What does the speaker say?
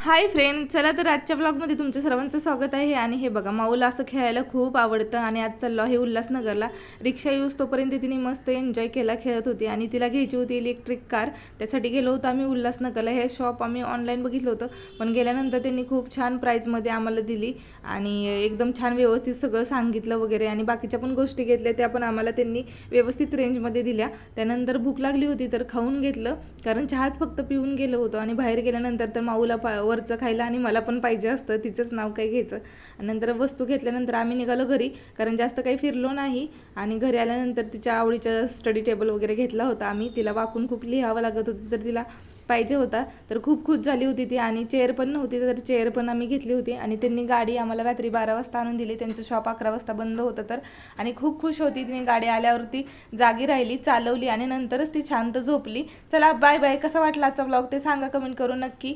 Hi friend, चला तर आजच्या ब्लॉगमध्ये तुमचं सर्वांचं स्वागत आहे. आणि हे बघा, माऊला असं खेळायला खूप आवडतं आणि आज चाललो आहे उल्हासनगरला. रिक्षा येऊस तोपर्यंत तिने मस्त एन्जॉय केला, खेळत होती आणि तिला घ्यायची होती इलेक्ट्रिक कार. त्यासाठी गेलो होतो आम्ही उल्हासनगरला. हे शॉप आम्ही ऑनलाईन बघितलं होतं, पण गेल्यानंतर त्यांनी खूप छान प्राईजमध्ये आम्हाला दिली आणि एकदम छान व्यवस्थित सगळं सांगितलं वगैरे. आणि बाकीच्या पण गोष्टी घेतल्या, त्या पण आम्हाला त्यांनी व्यवस्थित रेंजमध्ये दिल्या. त्यानंतर भूक लागली होती तर खाऊन घेतलं, कारण चहाच फक्त पिऊन गेलो होतो. आणि बाहेर गेल्यानंतर तर माऊला वरचं खायला आणि मला पण पाहिजे असतं, तिचंच नाव काय घ्यायचं. आणि नंतर वस्तू घेतल्यानंतर आम्ही निघालो घरी, कारण जास्त काही फिरलो नाही. आणि घरी आल्यानंतर तिच्या आवडीचा स्टडी टेबल वगैरे घेतला होता आम्ही. तिला वाकून खूप लिहावं लागत होती, तर तिला पाहिजे होता, तर खूप खुश झाली होती ती. आणि चेअर पण नव्हती, तर चेअर पण आम्ही घेतली होती. आणि त्यांनी गाडी आम्हाला रात्री 12 वाजता आणून दिली. त्यांचं शॉप 11 वाजता बंद होतं तर. आणि खूप खुश होती तिने. गाडी आल्यावरती जागी राहिली, चालवली आणि नंतरच ती शांत झोपली. चला बाय बाय. कसा वाटला आजचा ब्लॉग ते सांगा कमेंट करून नक्की.